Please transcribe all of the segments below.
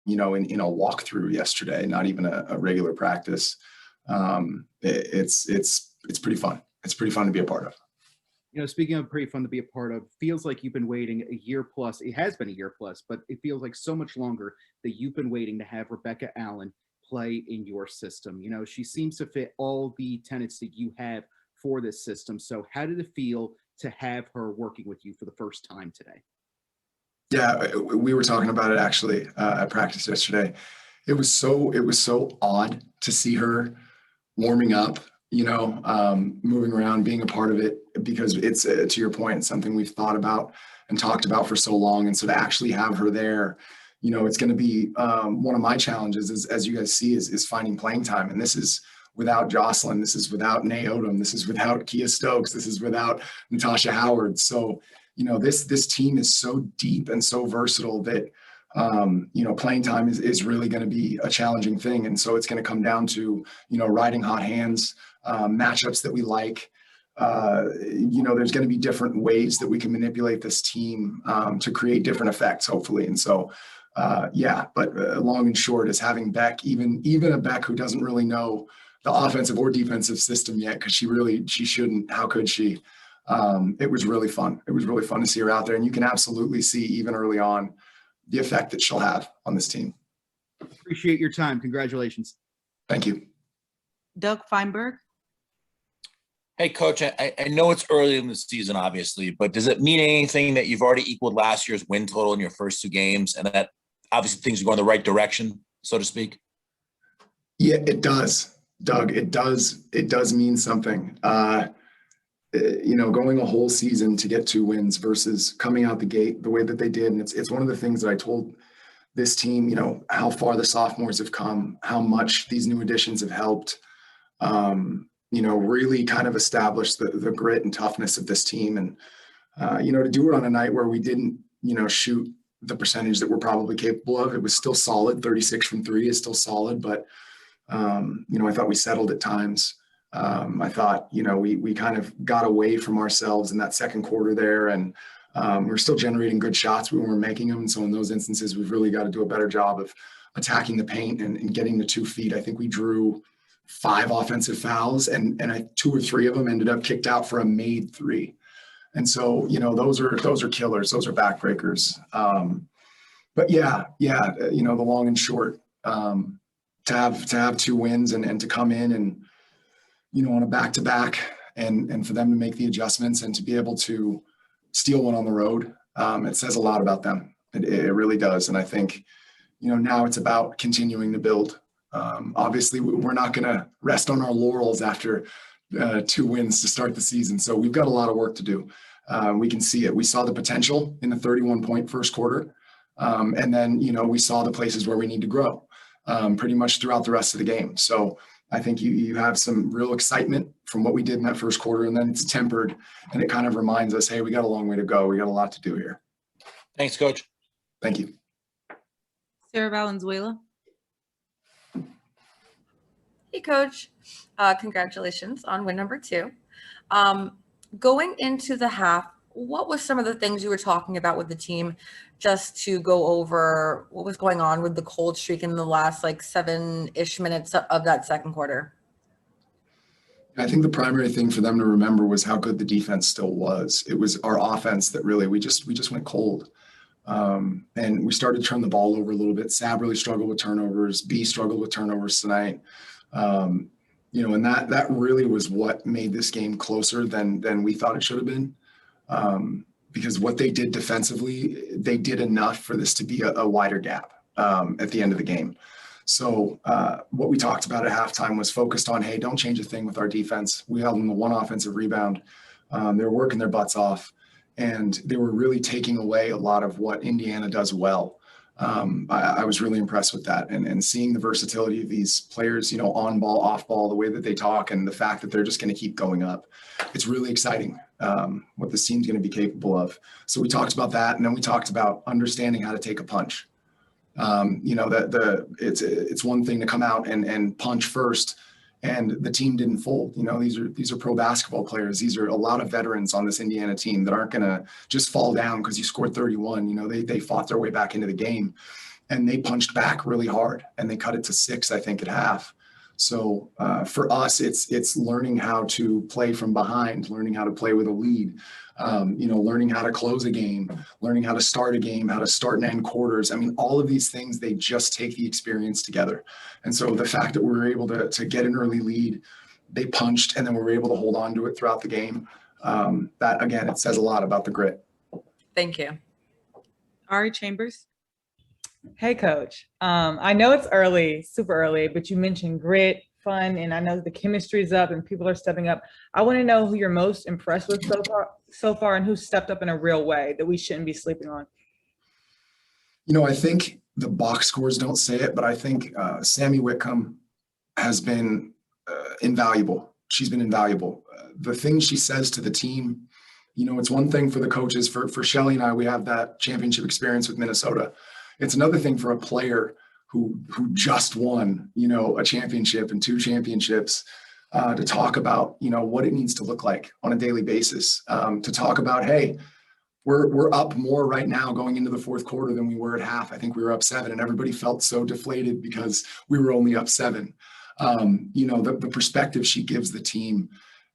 in a walkthrough yesterday, not even a regular practice. It's pretty fun. It's pretty fun to be a part of. Speaking of pretty fun to be a part of, feels like you've been waiting a year plus. It has been a year plus, but it feels like so much longer that you've been waiting to have Rebecca Allen play in your system. She seems to fit all the tenets that you have for this system. So how did it feel to have her working with you for the first time today? Yeah, we were talking about it actually at practice yesterday. It was so odd to see her warming up, moving around, being a part of it, because it's, to your point, something we've thought about and talked about for so long. And so to actually have her there, it's going to be one of my challenges, as you guys see, is finding playing time. And this is without Jocelyn. This is without Nay Odom. This is without Kia Stokes. This is without Natasha Howard. So, this team is so deep and so versatile that, playing time is really going to be a challenging thing. And so it's going to come down to, riding hot hands, matchups that we like. There's going to be different ways that we can manipulate this team to create different effects, hopefully. And so, but long and short is having Beck, even a Beck who doesn't really know the offensive or defensive system yet, because she shouldn't. How could she? It was really fun. It was really fun to see her out there. And you can absolutely see, even early on, the effect that she'll have on this team. Appreciate your time. Congratulations. Thank you. Doug Feinberg. Hey, Coach, I know it's early in the season, obviously, but does it mean anything that you've already equaled last year's win total in your first two games, and that obviously things are going the right direction, so to speak? Yeah, it does, Doug. It does mean something. Going a whole season to get 2 wins versus coming out the gate the way that they did. And it's one of the things that I told this team, how far the sophomores have come, how much these new additions have helped, really kind of establish the grit and toughness of this team. And, to do it on a night where we didn't, shoot the percentage that we're probably capable of, it was still solid. 36 from 3 is still solid, but, I thought we settled at times. I thought, we kind of got away from ourselves in that second quarter there, and we're still generating good shots. We weren't making them. And so in those instances, we've really got to do a better job of attacking the paint and getting the 2 feet. I think we drew 5 offensive fouls, and 2 or 3 of them ended up kicked out for a made 3. And so, those are killers. Those are backbreakers. But the long and short, to have 2 wins and to come in and, on a back-to-back and for them to make the adjustments and to be able to steal one on the road, it says a lot about them. It really does. And I think, now it's about continuing to build. Obviously, we're not going to rest on our laurels after 2 wins to start the season. So we've got a lot of work to do. We can see it. We saw the potential in the 31-point first quarter. And then, we saw the places where we need to grow pretty much throughout the rest of the game. So I think you have some real excitement from what we did in that first quarter, and then it's tempered, and it kind of reminds us, hey, we got a long way to go. We got a lot to do here. Thanks, Coach. Thank you. Sarah Valenzuela. Hey, Coach. Congratulations on win number 2. Going into the half, what was some of the things you were talking about with the team, just to go over what was going on with the cold streak in the last 7-ish minutes of that second quarter? I think the primary thing for them to remember was how good the defense still was. It was our offense that really, we just went cold. And we started to turn the ball over a little bit. Sab really struggled with turnovers. B struggled with turnovers tonight. And that really was what made this game closer than we thought it should have been. Because what they did defensively, they did enough for this to be a wider gap at the end of the game. So what we talked about at halftime was focused on, hey, don't change a thing with our defense. We held them to 1 offensive rebound. They were working their butts off, and they were really taking away a lot of what Indiana does well. I was really impressed with that, and seeing the versatility of these players, on ball, off ball, the way that they talk, and the fact that they're just going to keep going up. It's really exciting what this team's going to be capable of. So we talked about that, and then we talked about understanding how to take a punch. It's one thing to come out and punch first, and the team didn't fold. These are pro basketball players. These are a lot of veterans on this Indiana team that aren't going to just fall down because you scored 31. They fought their way back into the game. and they punched back really hard and they cut it to 6, I think, at half. So for us, it's learning how to play from behind, learning how to play with a lead, learning how to close a game, learning how to start a game, how to start and end quarters. I mean, all of these things, they just take the experience together. And so the fact that we were able to get an early lead, they punched, and then we were able to hold on to it throughout the game. That, again, it says a lot about the grit. Thank you. Ari Chambers. Hey, Coach. I know it's early, super early, but you mentioned grit, fun, and I know the chemistry's up and people are stepping up. I want to know who you're most impressed with so far, and who stepped up in a real way that we shouldn't be sleeping on. I think the box scores don't say it, but I think Sammy Whitcomb has been invaluable. She's been invaluable. The things she says to the team, it's one thing for the coaches. For Shelly and I, we have that championship experience with Minnesota. It's another thing for a player who just won, a championship and 2 championships, to talk about, what it needs to look like on a daily basis. To talk about, hey, we're up more right now going into the fourth quarter than we were at half. I think we were up 7, and everybody felt so deflated because we were only up 7. The perspective she gives the team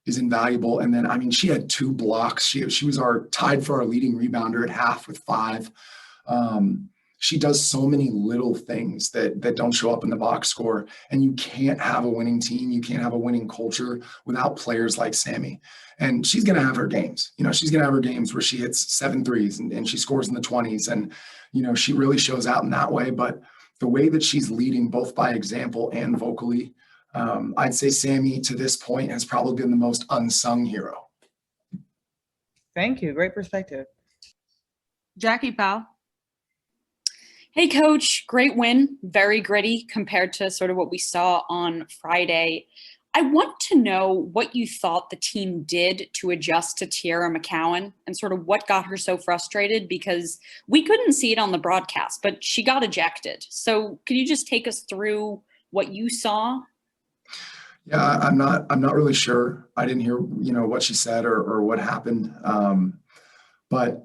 is invaluable. And then, I mean, she had 2 blocks. She was tied for our leading rebounder at half with 5. She does so many little things that don't show up in the box score, and you can't have a winning team. You can't have a winning culture without players like Sammy. And she's going to have her games. She's going to have her games where she hits 7 threes and she scores in the 20s. And, she really shows out in that way. But the way that she's leading, both by example and vocally, I'd say Sammy to this point has probably been the most unsung hero. Thank you. Great perspective. Jackie Powell. Hey, Coach, great win, very gritty compared to sort of what we saw on Friday. I want to know what you thought the team did to adjust to Tiara McCowan and sort of what got her so frustrated, because we couldn't see it on the broadcast, but she got ejected. So could you just take us through what you saw? Yeah, I'm not really sure. I didn't hear, what she said or what happened. But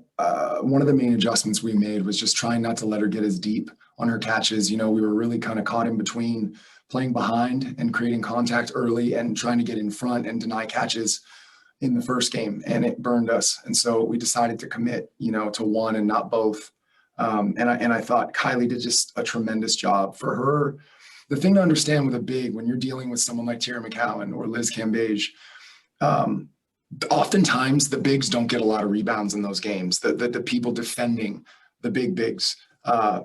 one of the main adjustments we made was just trying not to let her get as deep on her catches. We were really kind of caught in between playing behind and creating contact early and trying to get in front and deny catches in the first game, and it burned us. And so we decided to commit, to one and not both. And I thought Kylie did just a tremendous job. For her, the thing to understand with a big, when you're dealing with someone like Tiara McCowan or Liz Cambage, oftentimes the bigs don't get a lot of rebounds in those games, the people defending the bigs,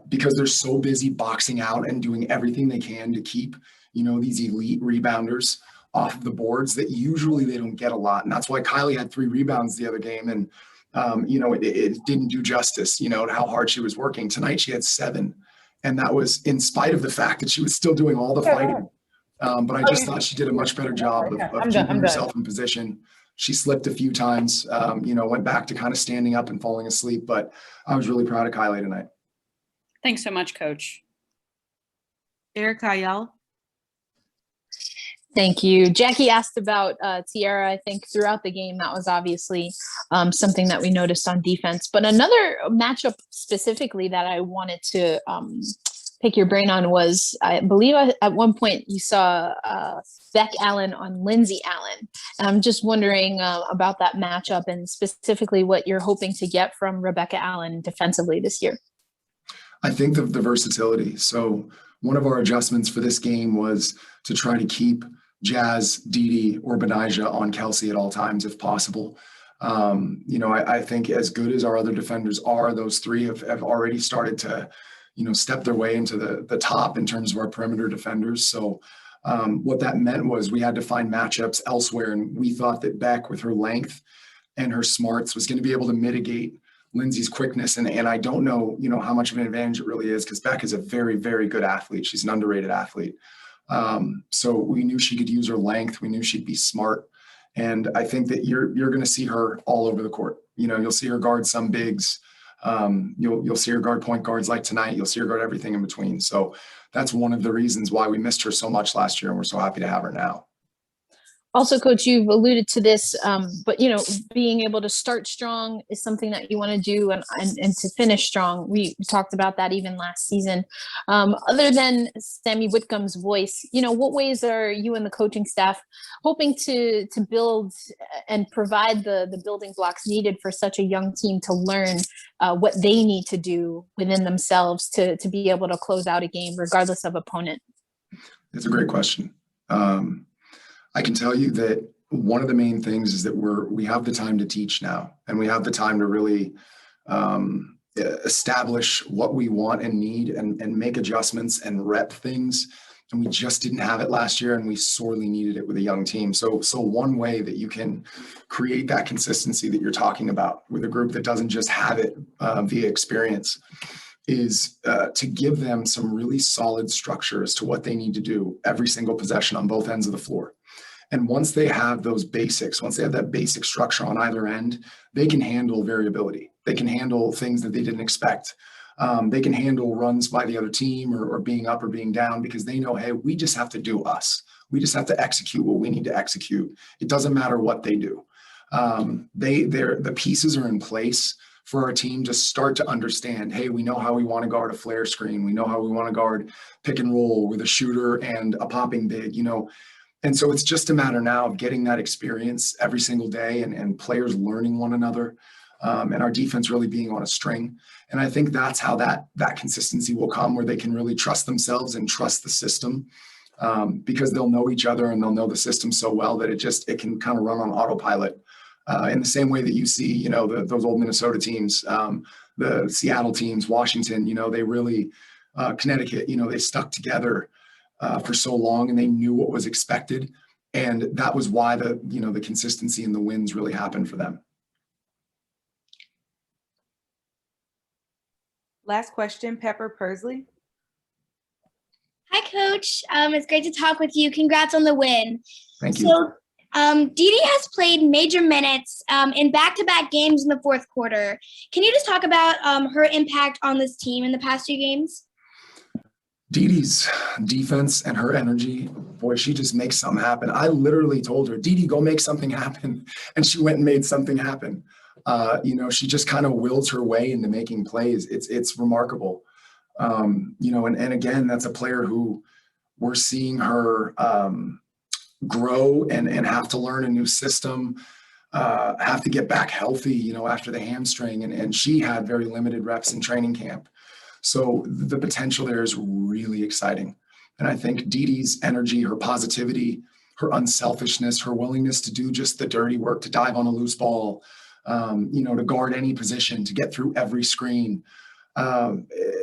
because they're so busy boxing out and doing everything they can to keep, these elite rebounders off of the boards that usually they don't get a lot. And that's why Kylie had 3 rebounds the other game. And, it didn't do justice, to how hard she was working. Tonight she had 7. And that was in spite of the fact that she was still doing all the fighting. But I just thought she did a much better job of keeping herself in position. She slipped a few times, went back to kind of standing up and falling asleep. But I was really proud of Kylie tonight. Thanks so much, Coach. Erica Ayala. Thank you. Jackie asked about Tiara. I think throughout the game, that was obviously something that we noticed on defense. But another matchup specifically that I wanted to pick your brain on was, I believe at one point you saw Beck Allen on Lindsay Allen. And I'm just wondering about that matchup and specifically what you're hoping to get from Rebecca Allen defensively this year. I think the versatility. So one of our adjustments for this game was to try to keep Jazz, Didi, or Betnijah on Kelsey at all times if possible. I think as good as our other defenders are, those 3 have already started to, step their way into the top in terms of our perimeter defenders. So what that meant was we had to find matchups elsewhere. And we thought that Beck, with her length and her smarts, was going to be able to mitigate Lindsay's quickness. And I don't know, how much of an advantage it really is, because Beck is a very, very good athlete. She's an underrated athlete. So we knew she could use her length. We knew she'd be smart. And I think that you're going to see her all over the court. You'll see her guard some bigs. You'll see her guard point guards like tonight. You'll see her guard everything in between. So that's one of the reasons why we missed her so much last year. And we're so happy to have her now. Also, Coach, you've alluded to this, but being able to start strong is something that you want to do, and to finish strong. We talked about that even last season. Other than Sammy Whitcomb's voice, what ways are you and the coaching staff hoping to build and provide the building blocks needed for such a young team to learn what they need to do within themselves to be able to close out a game, regardless of opponent? It's a great question. I can tell you that one of the main things is that we have the time to teach now, and we have the time to really establish what we want and need, and make adjustments and rep things. And we just didn't have it last year, and we sorely needed it with a young team. So one way that you can create that consistency that you're talking about with a group that doesn't just have it via experience is to give them some really solid structure as to what they need to do every single possession on both ends of the floor. And once they have those basics, once they have that basic structure on either end, they can handle variability. They can handle things that they didn't expect. They can handle runs by the other team, or being up or being down, because they know, hey, we just have to do us. We just have to execute what we need to execute. It doesn't matter what they do. The pieces are in place for our team to start to understand, hey, we know how we want to guard a flare screen. We know how we want to guard pick and roll with a shooter and a popping big, And so it's just a matter now of getting that experience every single day, and players learning one another, and our defense really being on a string. And I think that's how that consistency will come, where they can really trust themselves and trust the system, because they'll know each other and they'll know the system so well that it can kind of run on autopilot. In the same way that you see, those old Minnesota teams, the Seattle teams, Washington, they really, Connecticut, they stuck together for so long, and they knew what was expected. And that was why the consistency and the wins really happened for them. Last question, Pepper Pursley. Hi, Coach. It's great to talk with you. Congrats on the win. Thank you. So, Didi has played major minutes in back-to-back games in the fourth quarter. Can you just talk about her impact on this team in the past 2 games? Didi's defense and her energy, boy, she just makes something happen. I literally told her, Didi, go make something happen. And she went and made something happen. She just kind of wills her way into making plays. It's remarkable. And again, that's a player who we're seeing her grow and have to learn a new system, have to get back healthy, after the hamstring. And she had very limited reps in training camp. So the potential there is really exciting. And I think Didi's energy, her positivity, her unselfishness, her willingness to do just the dirty work, to dive on a loose ball, to guard any position, to get through every screen.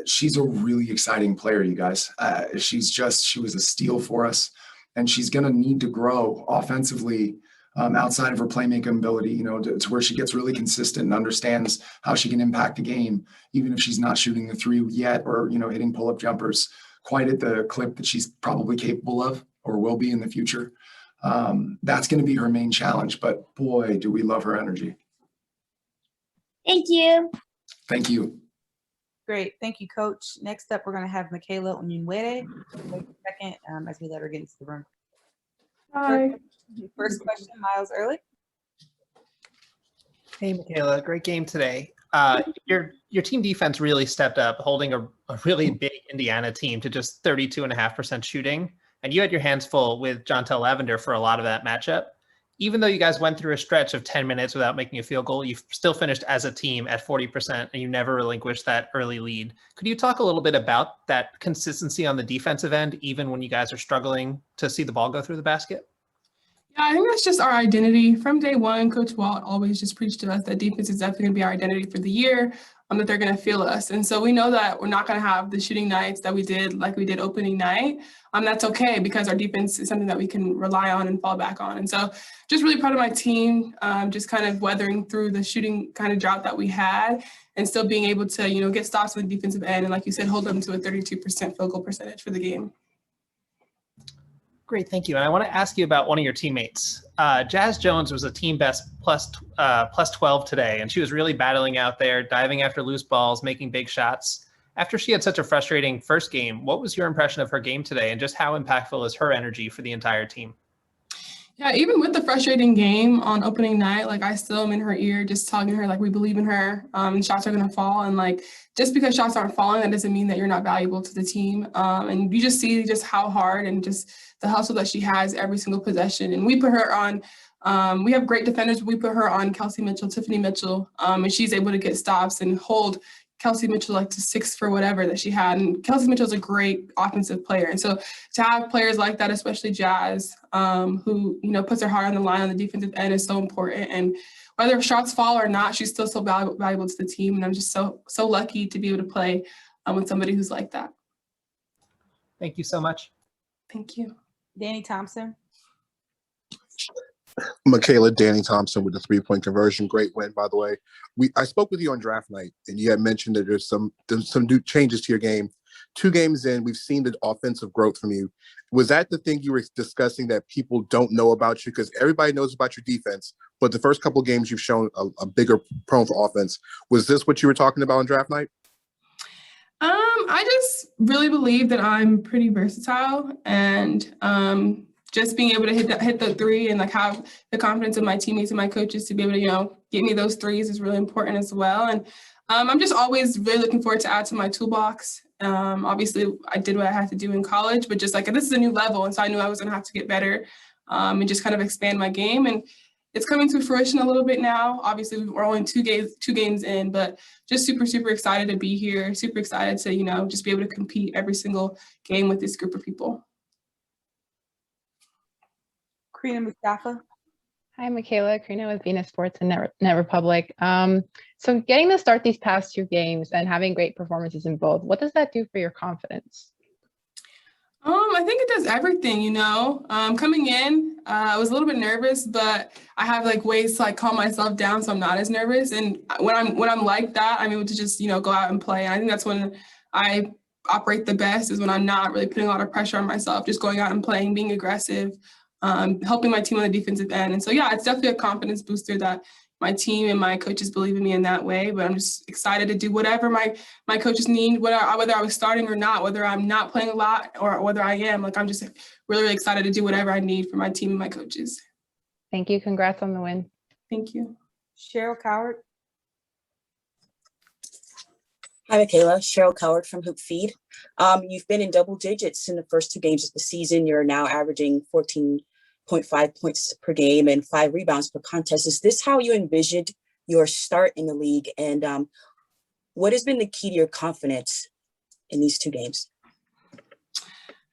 She's a really exciting player, you guys. She was a steal for us, and she's going to need to grow offensively outside of her playmaking ability, to where she gets really consistent and understands how she can impact the game, even if she's not shooting the 3 yet, or, hitting pull-up jumpers quite at the clip that she's probably capable of or will be in the future. That's going to be her main challenge, but boy, do we love her energy. Thank you. Thank you. Great. Thank you, Coach. Next up, we're going to have Michaela Onyenwere. Wait a second as we let her get into the room. Hi. First question, Miles Early. Hey, Michaela. Great game today. Your team defense really stepped up, holding a really big Indiana team to just 32.5% shooting. And you had your hands full with Jontel Lavender for a lot of that matchup. Even though you guys went through a stretch of 10 minutes without making a field goal, you still finished as a team at 40%, and you never relinquished that early lead. Could you talk a little bit about that consistency on the defensive end, even when you guys are struggling to see the ball go through the basket? Yeah, I think that's just our identity. From day one, Coach Walt always just preached to us that defense is definitely going to be our identity for the year, that they're going to feel us. And so we know that we're not going to have the shooting nights that we did like we did opening night. That's okay, because our defense is something that we can rely on and fall back on. And so just really proud of my team, just kind of weathering through the shooting kind of drought that we had, and still being able to, get stops on the defensive end. And like you said, hold them to a 32% field goal percentage for the game. Great, thank you. And I want to ask you about one of your teammates. Jazz Jones was a team best plus 12 today, and she was really battling out there, diving after loose balls, making big shots. After she had such a frustrating first game, what was your impression of her game today, and just how impactful is her energy for the entire team? Yeah, even with the frustrating game on opening night, like I still am in her ear, just telling her like we believe in her, and shots are gonna fall, and like just because shots aren't falling, that doesn't mean that you're not valuable to the team. And you just see just how hard and just the hustle that she has every single possession. And we put her on. We have great defenders. But we put her on Kelsey Mitchell, Tiffany Mitchell, and she's able to get stops and hold Kelsey Mitchell like to 6 for whatever that she had. And Kelsey Mitchell's a great offensive player. And so to have players like that, especially Jazz, who, puts her heart on the line on the defensive end is so important. And whether shots fall or not, she's still so valuable to the team. And I'm just so lucky to be able to play with somebody who's like that. Thank you so much. Thank you. Danny Thompson. Michaela, Danny Thompson with the 3-point conversion. Great win, by the way. I spoke with you on draft night, and you had mentioned that there's some new changes to your game. 2 games in, we've seen the offensive growth from you. Was that the thing you were discussing that people don't know about you? Because everybody knows about your defense, but the first couple of games you've shown a bigger prone for offense. Was this what you were talking about on draft night? I just really believe that I'm pretty versatile, and just being able to hit the 3 and like have the confidence of my teammates and my coaches to be able to, get me those 3s is really important as well. And I'm just always really looking forward to add to my toolbox. Obviously I did what I had to do in college, but just like this is a new level. And so I knew I was going to have to get better and just kind of expand my game. And it's coming to fruition a little bit now. Obviously we're only two games in, but just super, super excited to be here. Super excited to, just be able to compete every single game with this group of people. Karina Mustafa. Hi, Michaela. Karina with Venus Sports and Net Republic. So getting to start these past 2 games and having great performances in both, what does that do for your confidence? I think it does everything, coming in, I was a little bit nervous, but I have like ways to like calm myself down so I'm not as nervous. And when I'm like that, I'm able to just, go out and play. And I think that's when I operate the best, is when I'm not really putting a lot of pressure on myself, just going out and playing, being aggressive, helping my team on the defensive end. And so, yeah, it's definitely a confidence booster that my team and my coaches believe in me in that way. But I'm just excited to do whatever my coaches need, whether I was starting or not, whether I'm not playing a lot or whether I am. Like, I'm just really, really excited to do whatever I need for my team and my coaches. Thank you. Congrats on the win. Thank you. Cheryl Coward. Hi, Michaela. Cheryl Coward from Hoop Feed. You've been in double digits in the first 2 games of the season. You're now averaging 14.5 points per game and 5 rebounds per contest. Is this how you envisioned your start in the league? And what has been the key to your confidence in these 2 games?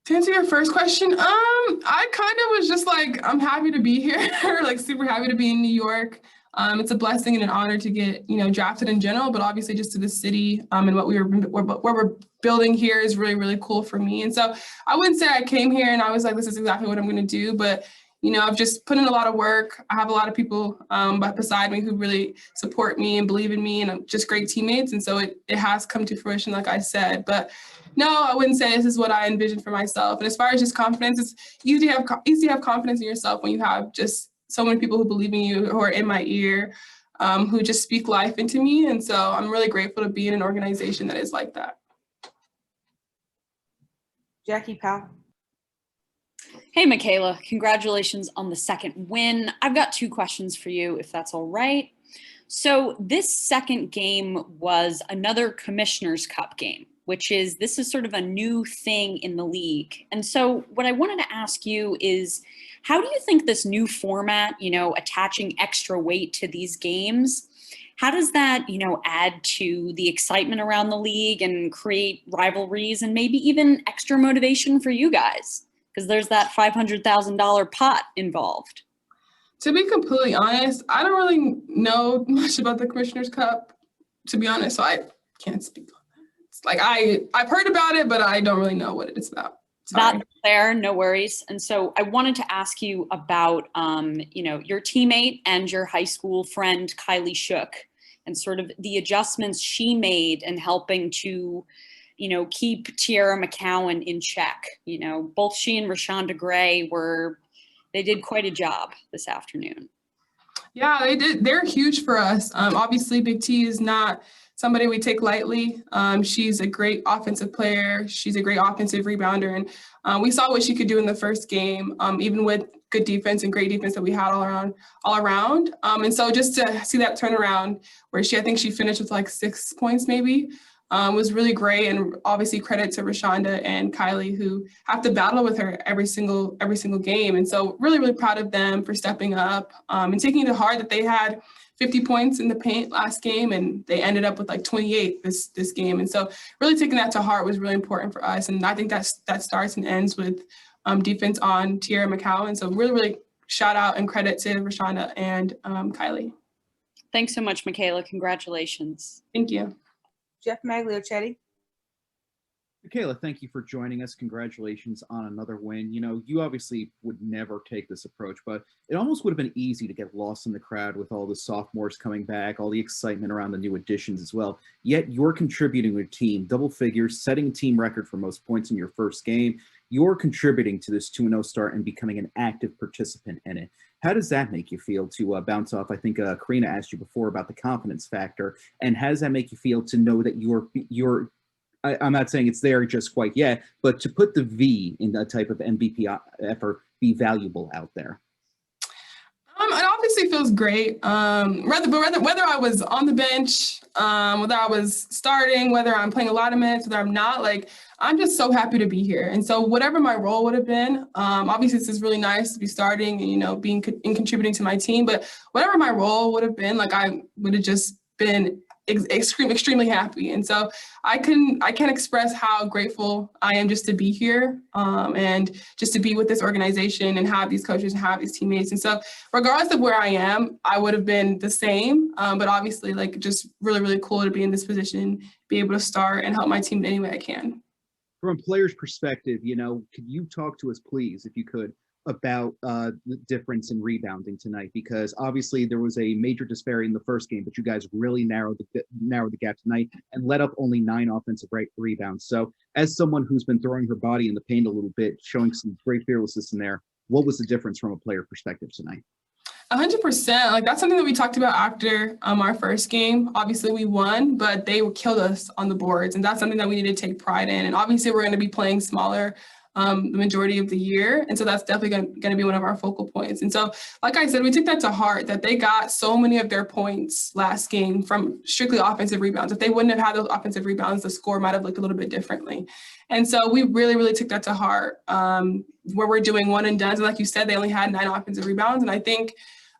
To answer your first question, I kind of was just like, I'm happy to be here, like super happy to be in New York. It's a blessing and an honor to get, drafted in general, but obviously just to the city and what we're building here is really, really cool for me. And so I wouldn't say I came here and I was like, this is exactly what I'm going to do. But, I've just put in a lot of work. I have a lot of people beside me who really support me and believe in me, and I'm just great teammates. And so it has come to fruition, like I said. But no, I wouldn't say this is what I envisioned for myself. And as far as just confidence, it's easy to have confidence in yourself when you have just so many people who believe in you, who are in my ear, who just speak life into me. And so I'm really grateful to be in an organization that is like that. Jackie Powell. Hey, Michaela, congratulations on the second win. I've got 2 questions for you, if that's all right. So this second game was another Commissioner's Cup game, this is sort of a new thing in the league. And so what I wanted to ask you is, how do you think this new format, attaching extra weight to these games, how does that, add to the excitement around the league and create rivalries and maybe even extra motivation for you guys? Because there's that $500,000 pot involved. To be completely honest, I don't really know much about the Commissioner's Cup, to be honest, so I can't speak on that. It's like I've heard about it, but I don't really know what it's about. Sorry. That's fair, no worries. And so I wanted to ask you about, your teammate and your high school friend, Kylie Shook, and sort of the adjustments she made in helping to, keep Tiara McCowan in check. Both she and Rashonda Gray they did quite a job this afternoon. Yeah, they did. They're huge for us. Obviously, Big T is not somebody we take lightly. She's a great offensive player. She's a great offensive rebounder. And we saw what she could do in the first game, even with good defense and great defense that we had all around. And so just to see that turnaround where I think she finished with like 6 points maybe, was really great. And obviously credit to Rashonda and Kylie, who have to battle with her every single game. And so really, really proud of them for stepping up and taking it to heart that they had 50 points in the paint last game and they ended up with like 28 this game. And so really taking that to heart was really important for us. And I think that starts and ends with defense on Tierra McCowan. So really, really shout out and credit to Rashonda and Kylie. Thanks so much, Michaela. Congratulations. Thank you. Jeff Magliochetti. Michaela, thank you for joining us. Congratulations on another win. You know, you obviously would never take this approach, but it almost would have been easy to get lost in the crowd with all the sophomores coming back, all the excitement around the new additions as well. Yet you're contributing to your team, double figures, setting a team record for most points in your first game. You're contributing to this 2-0 start and becoming an active participant in it. How does that make you feel to bounce off? I think Karina asked you before about the confidence factor, and how does that make you feel to know that you're I'm not saying it's there just quite yet, but to put the V in that type of MVP effort be valuable out there? It obviously feels great. Whether I was on the bench, whether I was starting, whether I'm playing a lot of minutes, whether I'm not, like, I'm just so happy to be here. And so whatever my role would have been, obviously this is really nice to be starting and, you know, being and contributing to my team, but whatever my role would have been, like, I would have just been extremely happy. And so I can't express how grateful I am just to be here and just to be with this organization and have these coaches and have these teammates. And so regardless of where I am, I would have been the same. But obviously, like, just really, really cool to be in this position, be able to start and help my team in any way I can. From a player's perspective, you know, could you talk to us, please, if you could, about the difference in rebounding tonight? Because obviously there was a major disparity in the first game, but you guys really narrowed the gap tonight and let up only 9 offensive rebounds. So as someone who's been throwing her body in the paint a little bit, showing some great fearlessness in there, what was the difference from a player perspective tonight? 100%. Like, that's something that we talked about after our first game. Obviously we won, but they killed us on the boards, and that's something that we need to take pride in. And obviously we're going to be playing smaller the majority of the year. And so that's definitely going to be one of our focal points. And so, like I said, we took that to heart, that they got so many of their points last game from strictly offensive rebounds. If they wouldn't have had those offensive rebounds, the score might have looked a little bit differently. And so we really, really took that to heart, where we're doing one and done. So like you said, they only had 9 offensive rebounds. And I think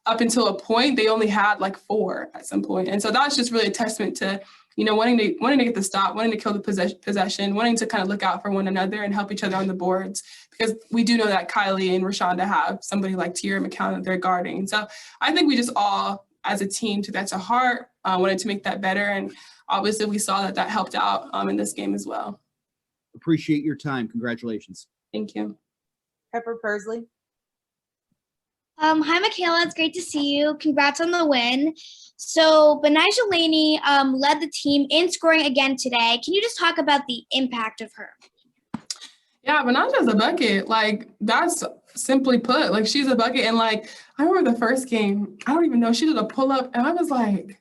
up until a point, they only had like 4 at some point. And so that's just really a testament to, you know, wanting to get the stop, wanting to kill the possession, wanting to kind of look out for one another and help each other on the boards, because we do know that Kylie and Rashonda have somebody like Tierra McCowan that they're guarding. And so I think we just all, as a team, took that to heart, wanted to make that better. And obviously we saw that helped out in this game as well. Appreciate your time. Congratulations. Thank you. Pepper Pursley. Hi, Michaela. It's great to see you. Congrats on the win. So Betnijah Laney led the team in scoring again today. Can you just talk about the impact of her? Yeah, Betnijah's a bucket. Like, that's simply put. Like, she's a bucket. And, like, I remember the first game, I don't even know, she did a pull-up, and I was like,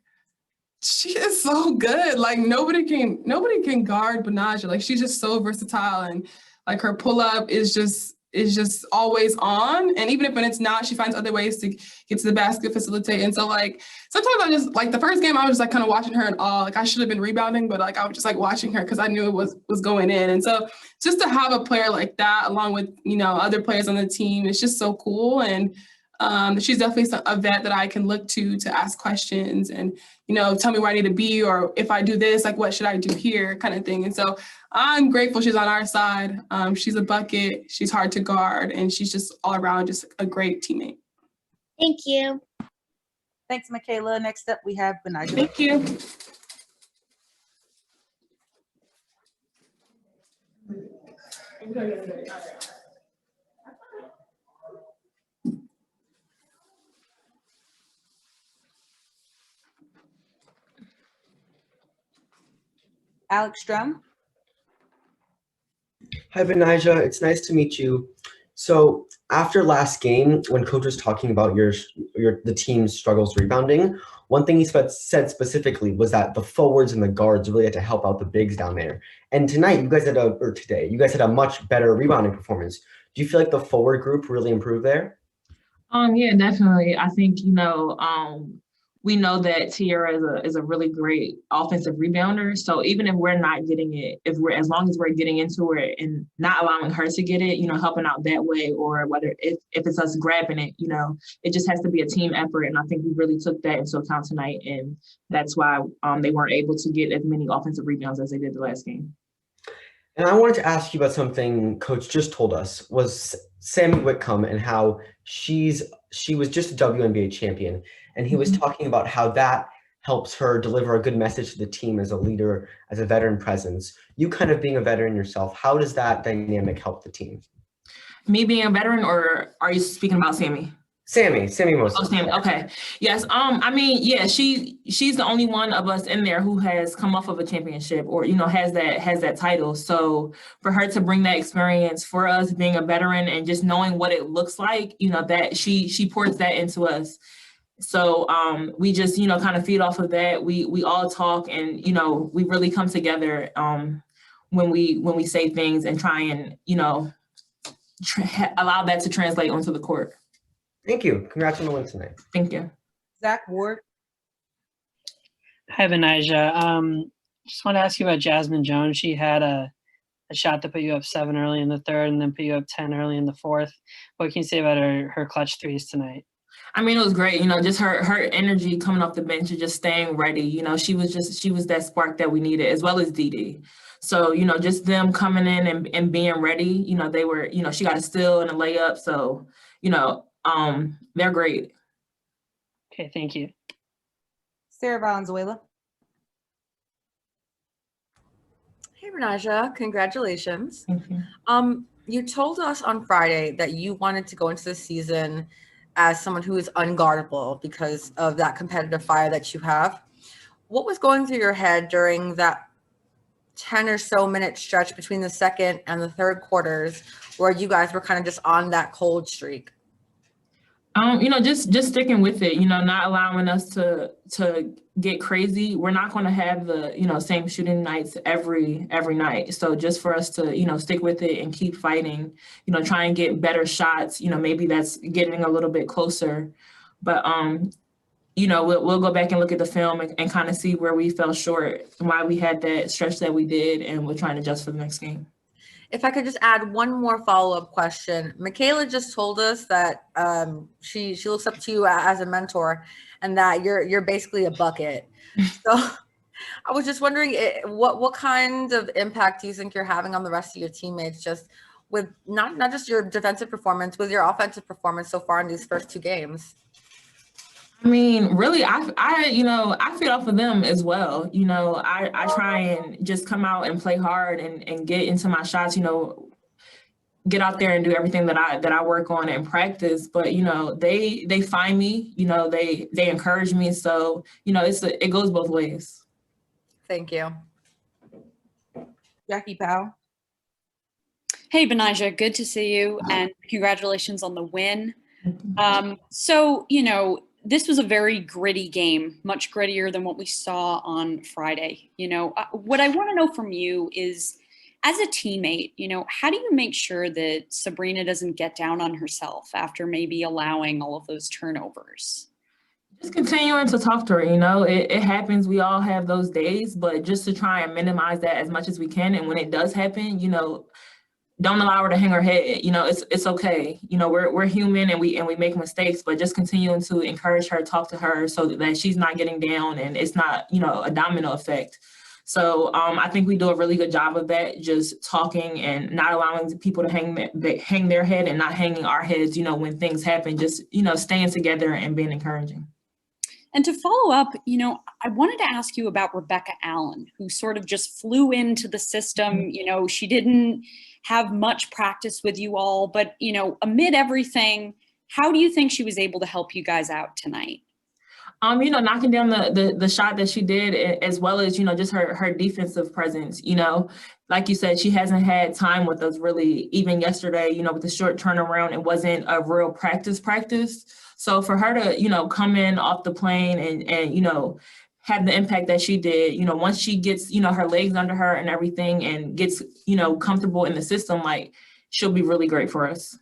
she is so good. Like, nobody can guard Betnijah. Like, she's just so versatile, and, like, her pull-up is just always on. And even when it's not, she finds other ways to get to the basket, facilitate. And so, like, sometimes I just, like, the first game, I was just, like, kind of watching her in awe. Like, I should have been rebounding, but, like, I was just, like, watching her because I knew it was going in. And so just to have a player like that, along with, you know, other players on the team, it's just so cool. And she's definitely a vet that I can look to ask questions and, you know, tell me where I need to be, or if I do this, like, what should I do here, kind of thing. And so I'm grateful she's on our side. She's a bucket, she's hard to guard, and she's just all around just a great teammate. Thank you. Thanks, Michaela. Next up, we have Betnijah. Thank you. Alex Strum. Hi, Betnijah. It's nice to meet you. So after last game, when coach was talking about the team's struggles rebounding, one thing he said specifically was that the forwards and the guards really had to help out the bigs down there. And today, you guys had a much better rebounding performance. Do you feel like the forward group really improved there? Yeah, definitely. I think, we know that Tierra is a really great offensive rebounder. So even if we're not getting it, as long as we're getting into it and not allowing her to get it, helping out that way, or whether if it's us grabbing it, it just has to be a team effort. And I think we really took that into account tonight. And that's why they weren't able to get as many offensive rebounds as they did the last game. And I wanted to ask you about something Coach just told us, was Sammy Whitcomb and how she was just a WNBA champion. And he was talking about how that helps her deliver a good message to the team as a leader, as a veteran presence. You kind of being a veteran yourself, how does that dynamic help the team? Me being a veteran, or are you speaking about Sammy? Sammy mostly. Oh, Sammy. Okay. Yes. She's the only one of us in there who has come off of a championship, or has that title. So for her to bring that experience for us, being a veteran and just knowing what it looks like, that she pours that into us. So we just kind of feed off of that. We all talk, and we really come together when we say things and try and allow that to translate onto the court. Thank you. Congrats on the win tonight. Thank you. Zach Ward. Hi, Betnijah. Just want to ask you about Jasmine Jones. She had a shot to put you up 7 early in the third and then put you up 10 early in the fourth. What can you say about her clutch threes tonight? It was great. Just her energy coming off the bench and just staying ready. She was that spark that we needed, as well as Dee. So, just them coming in and being ready, they were, she got a steal and a layup. So, they're great. Okay, thank you. Sarah Valenzuela. Hey, Betnijah, congratulations. Thank you. You told us on Friday that you wanted to go into the season as someone who is unguardable because of that competitive fire that you have. What was going through your head during that 10 or so minute stretch between the second and the third quarters where you guys were kind of just on that cold streak? Just sticking with it, not allowing us to get crazy. We're not going to have the, same shooting nights every night. So just for us to, stick with it and keep fighting, try and get better shots, maybe that's getting a little bit closer. But, we'll go back and look at the film and kind of see where we fell short and why we had that stretch that we did. And we're trying to adjust for the next game. If I could just add one more follow-up question. Michaela just told us that she looks up to you as a mentor and that you're basically a bucket. So I was just wondering what kind of impact do you think you're having on the rest of your teammates, just with not just your defensive performance, with your offensive performance so far in these first 2 games? Really, I feed off of them as well. I try and just come out and play hard and get into my shots, get out there and do everything that I work on and practice. But, they find me, they encourage me. So, it goes both ways. Thank you. Jackie Powell. Hey, Betnijah, good to see you, and congratulations on the win. So, this was a very gritty game, much grittier than what we saw on Friday. What I want to know from you is, as a teammate, how do you make sure that Sabrina doesn't get down on herself after maybe allowing all of those turnovers? Just continuing to talk to her, it happens. We all have those days, but just to try and minimize that as much as we can. And when it does happen, don't allow her to hang her head. It's okay. We're human and we make mistakes, but just continuing to encourage her, talk to her so that she's not getting down and it's not, a domino effect. So I think we do a really good job of that, just talking and not allowing people to hang their head and not hanging our heads, when things happen, just, staying together and being encouraging. And to follow up, I wanted to ask you about Rebecca Allen, who sort of just flew into the system. She didn't have much practice with you all, but, amid everything, how do you think she was able to help you guys out tonight? Knocking down the shot that she did, as well as, just her defensive presence, like you said, she hasn't had time with us really, even yesterday, with the short turnaround, it wasn't a real practice. So for her to, come in off the plane and have the impact that she did, once she gets, her legs under her and everything and gets, comfortable in the system, like she'll be really great for us.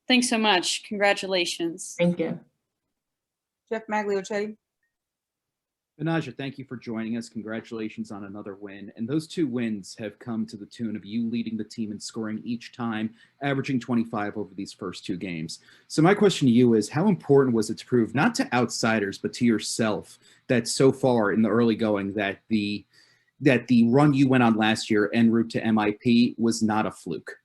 Thanks so much. Congratulations. Thank you. Jeff Magliochetti. Betnijah, thank you for joining us. Congratulations on another win. And those 2 wins have come to the tune of you leading the team in scoring each time, averaging 25 over these first 2 games. So my question to you is, how important was it to prove, not to outsiders, but to yourself, that so far in the early going, that the run you went on last year en route to MIP was not a fluke?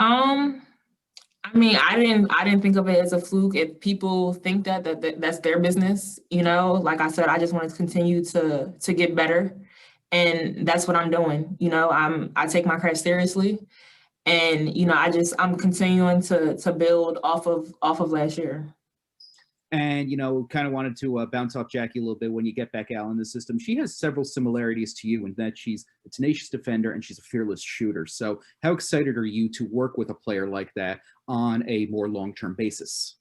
I didn't think of it as a fluke. If people think that's their business, like I said, I just want to continue to get better. And that's what I'm doing. I take my craft seriously, and, I'm continuing to build off of last year. And, kind of wanted to bounce off Jackie a little bit. When you get back out in the system, she has several similarities to you in that she's a tenacious defender and she's a fearless shooter. So how excited are you to work with a player like that on a more long-term basis?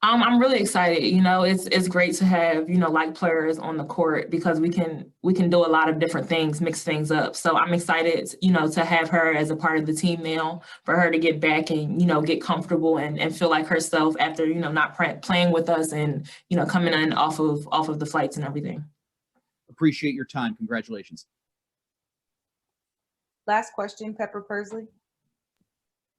I'm really excited. It's great to have, like players on the court, because we can do a lot of different things, mix things up. So I'm excited, to have her as a part of the team now, for her to get back and, get comfortable and feel like herself after, not playing with us and, coming in off of the flights and everything. Appreciate your time. Congratulations. Last question, Pepper Pursley.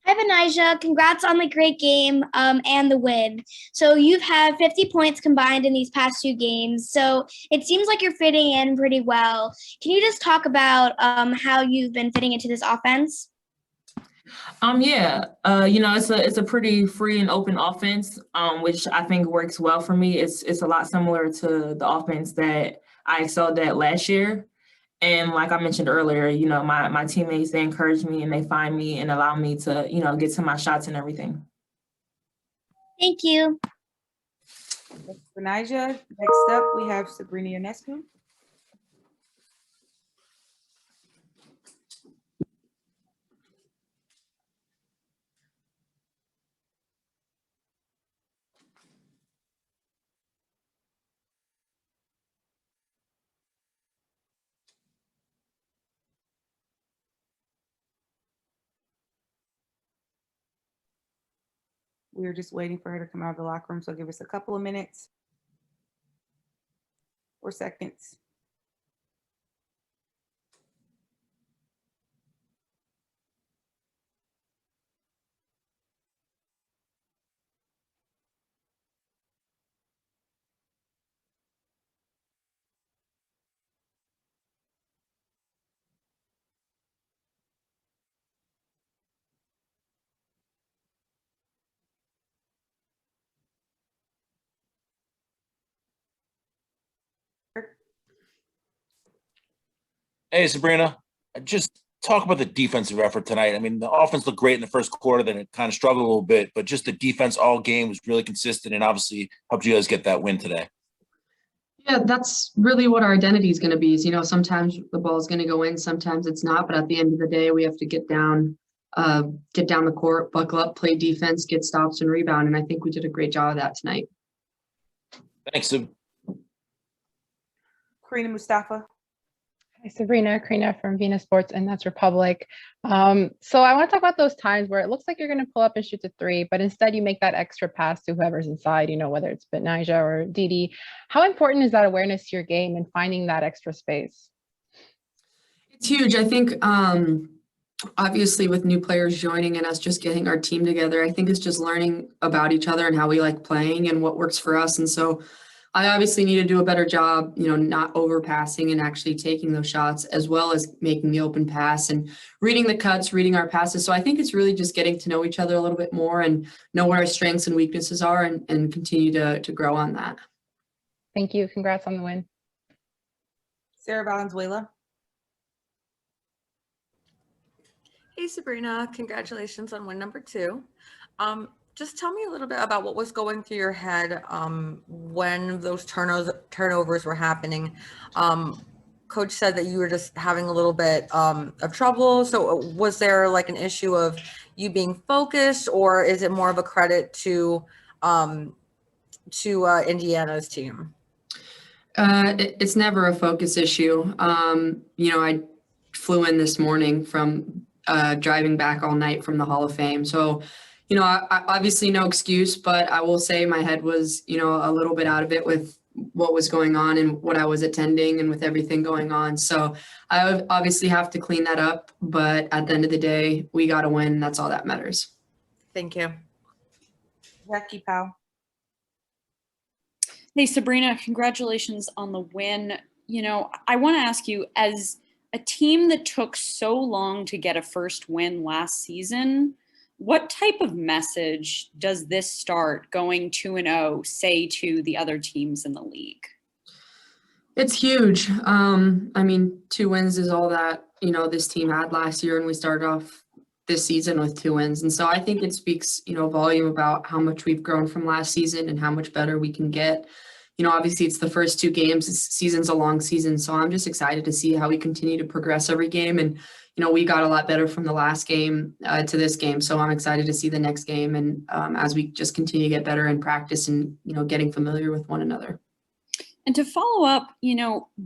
Hi, Betnijah. Congrats on the great game and the win. So you've had 50 points combined in these past 2 games. So it seems like you're fitting in pretty well. Can you just talk about how you've been fitting into this offense? It's a pretty free and open offense, which I think works well for me. It's a lot similar to the offense that I excelled at last year. And like I mentioned earlier, my teammates, they encourage me and they find me and allow me to, get to my shots and everything. Thank you. Betnijah. Next up, we have Sabrina Ionescu. We're just waiting for her to come out of the locker room, so give us a couple of minutes or seconds. Hey, Sabrina, just talk about the defensive effort tonight. I mean, the offense looked great in the first quarter, then it kind of struggled a little bit, but just the defense all game was really consistent and obviously helped you guys get that win today. Yeah, that's really what our identity is going to be. Is, sometimes the ball is going to go in, sometimes it's not. But at the end of the day, we have to get down the court, buckle up, play defense, get stops and rebound. And I think we did a great job of that tonight. Thanks. Karina Mustafa. Hi, Sabrina from Venus Sports, and that's Republic. So I want to talk about those times where it looks like you're going to pull up and shoot the 3, but instead you make that extra pass to whoever's inside, whether it's Betnijah or Didi. How important is that awareness to your game and finding that extra space? It's huge. I think, obviously, with new players joining and us just getting our team together, I think it's just learning about each other and how we like playing and what works for us. And so I obviously need to do a better job, not overpassing and actually taking those shots, as well as making the open pass and reading the cuts, reading our passes. So I think it's really just getting to know each other a little bit more and know where our strengths and weaknesses are and continue to grow on that. Thank you. Congrats on the win. Sarah Valenzuela. Hey, Sabrina, congratulations on win number 2. just tell me a little bit about what was going through your head when those turnovers were happening. Coach said that you were just having a little bit of trouble. So was there like an issue of you being focused, or is it more of a credit to Indiana's team? It's never a focus issue. I flew in this morning from driving back all night from the Hall of Fame. So, I obviously no excuse, but I will say my head was, a little bit out of it with what was going on and what I was attending and with everything going on. So I obviously have to clean that up, but at the end of the day, we got to win. That's all that matters. Thank you. Becky Powell. Hey, Sabrina, congratulations on the win. I want to ask you, as a team that took so long to get a first win last season, what type of message does this start going 2-0 say to the other teams in the league? It's huge. 2 wins is all that, this team had last year, and we started off this season with 2 wins. And so I think it speaks, volume about how much we've grown from last season and how much better we can get. Obviously it's the first 2 games. This season's a long season, so I'm just excited to see how we continue to progress every game. And, we got a lot better from the last game to this game. So I'm excited to see the next game. And as we just continue to get better in practice and, getting familiar with one another. And to follow up,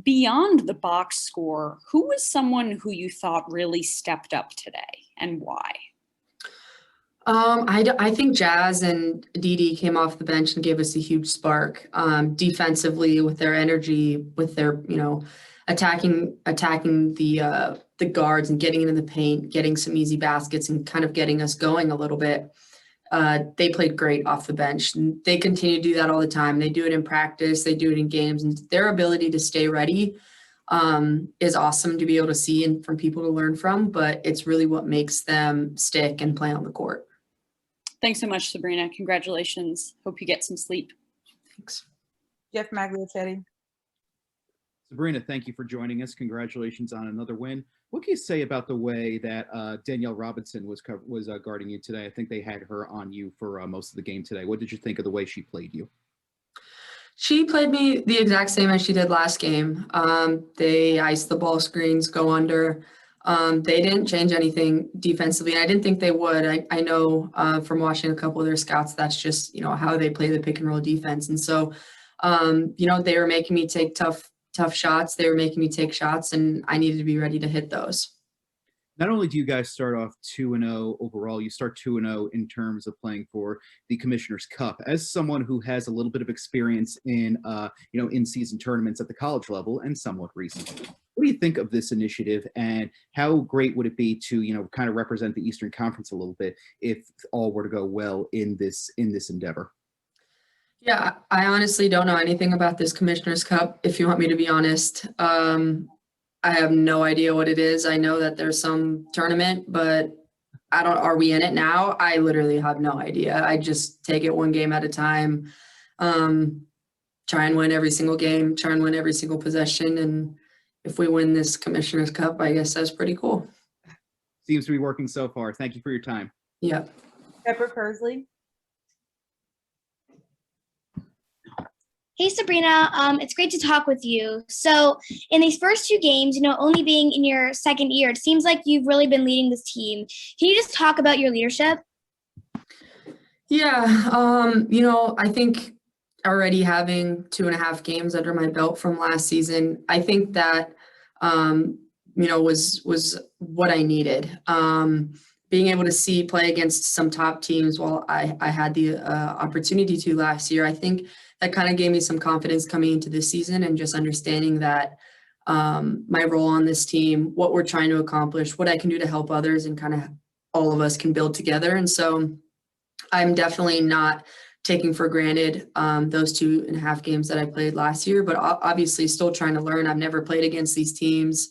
beyond the box score, who was someone who you thought really stepped up today and why? I think Jazz and Didi came off the bench and gave us a huge spark defensively with their energy, with their, attacking the guards and getting into the paint, getting some easy baskets and kind of getting us going a little bit. They played great off the bench. And they continue to do that all the time. They do it in practice. They do it in games. And their ability to stay ready is awesome to be able to see and from people to learn from. But it's really what makes them stick and play on the court. Thanks so much, Sabrina. Congratulations. Hope you get some sleep. Thanks. Jeff Magliacetti. Sabrina, thank you for joining us. Congratulations on another win. What can you say about the way that Danielle Robinson was guarding you today? I think they had her on you for most of the game today. What did you think of the way she played you? She played me the exact same as she did last game. They iced the ball screens, go under. They didn't change anything defensively, and I didn't think they would. I know from watching a couple of their scouts, that's just, how they play the pick and roll defense. And so, they were making me take tough shots. They were making me take shots, and I needed to be ready to hit those. Not only do you guys start off 2-0 overall, you start 2-0 in terms of playing for the Commissioner's Cup. As someone who has a little bit of experience in, in-season tournaments at the college level and somewhat recently, what do you think of this initiative, and how great would it be to, kind of represent the Eastern Conference a little bit if all were to go well in this endeavor? Yeah, I honestly don't know anything about this Commissioner's Cup, if you want me to be honest. I have no idea what it is. I know that there's some tournament, but are we in it now? I literally have no idea. I just take it one game at a time, try and win every single game, try and win every single possession. And if we win this Commissioner's Cup, I guess that's pretty cool. Seems to be working so far. Thank you for your time. Yeah. Pepper Kersley. Hey, Sabrina, it's great to talk with you. So in these first 2 games, only being in your second year, it seems like you've really been leading this team. Can you just talk about your leadership? Yeah, I think already having 2.5 games under my belt from last season, I think that, was what I needed. Being able to play against some top teams while I had the opportunity to last year, I think that kind of gave me some confidence coming into this season, and just understanding that my role on this team, what we're trying to accomplish, what I can do to help others, and kind of all of us can build together. And so I'm definitely not taking for granted those 2.5 games that I played last year, but obviously still trying to learn. I've never played against these teams.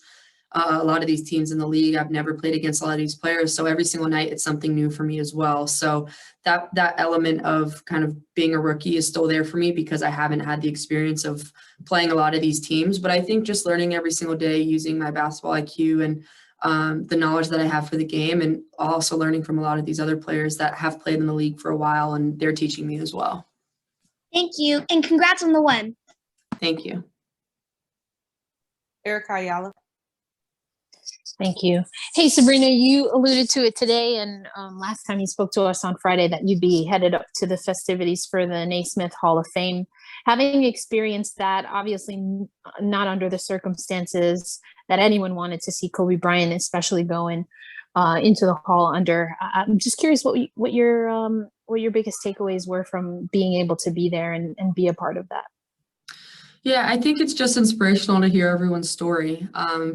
A lot of these teams in the league, I've never played against a lot of these players. So every single night it's something new for me as well. So that element of kind of being a rookie is still there for me, because I haven't had the experience of playing a lot of these teams. But I think just learning every single day, using my basketball IQ and the knowledge that I have for the game, and also learning from a lot of these other players that have played in the league for a while, and they're teaching me as well. Thank you, and congrats on the win. Thank you. Erica Ayala. Thank you. Hey, Sabrina, you alluded to it today, and last time you spoke to us on Friday that you'd be headed up to the festivities for the Naismith Hall of Fame. Having experienced that, obviously not under the circumstances that anyone wanted to see Kobe Bryant, especially going into the hall under. I'm just curious what your biggest takeaways were from being able to be there and be a part of that. Yeah, I think it's just inspirational to hear everyone's story,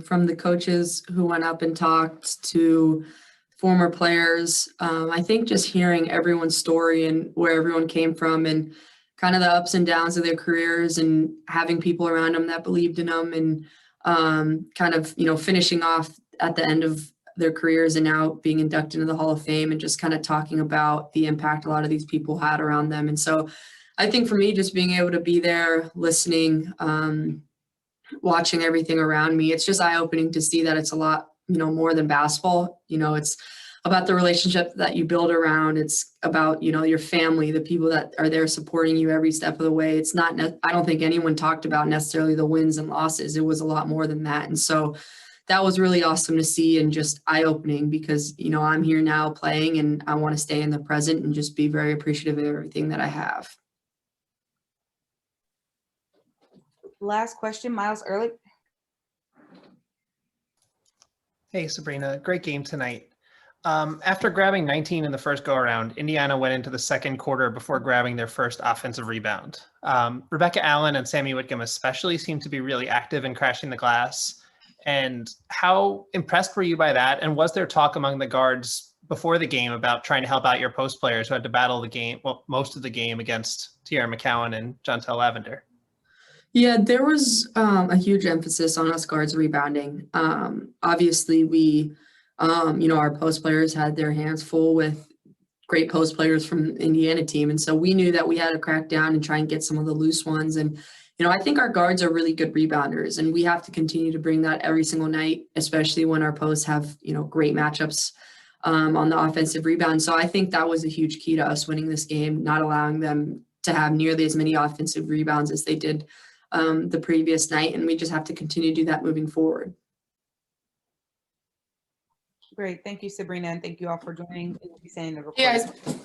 from the coaches who went up and talked to former players. I think just hearing everyone's story and where everyone came from and kind of the ups and downs of their careers, and having people around them that believed in them, and kind of, finishing off at the end of their careers and now being inducted into the Hall of Fame, and just kind of talking about the impact a lot of these people had around them. And so I think for me, just being able to be there, listening, watching everything around me, it's just eye-opening to see that it's a lot, more than basketball. It's about the relationship that you build around. It's about, your family, the people that are there supporting you every step of the way. It's not, I don't think anyone talked about necessarily the wins and losses. It was a lot more than that. And so that was really awesome to see, and just eye-opening, because, I'm here now playing, and I want to stay in the present and just be very appreciative of everything that I have. Last question, Miles Ehrlich. Hey, Sabrina, great game tonight. After grabbing 19 in the first go-around, Indiana went into the second quarter before grabbing their first offensive rebound. Rebecca Allen and Sammy Whitcomb especially seemed to be really active in crashing the glass. And how impressed were you by that? And was there talk among the guards before the game about trying to help out your post players who had to battle the game, most of the game, against Tiara McCowan and Jontel Lavender? Yeah, there was a huge emphasis on us guards rebounding. Obviously, we, our post players had their hands full with great post players from Indiana team. And so we knew that we had to crack down and try and get some of the loose ones. And, I think our guards are really good rebounders, and we have to continue to bring that every single night, especially when our posts have, great matchups on the offensive rebound. So I think that was a huge key to us winning this game, not allowing them to have nearly as many offensive rebounds as they did the previous night, and we just have to continue to do that moving forward. Great, thank you, Sabrina, and thank you all for joining. We'll be saying the Yeah, recording.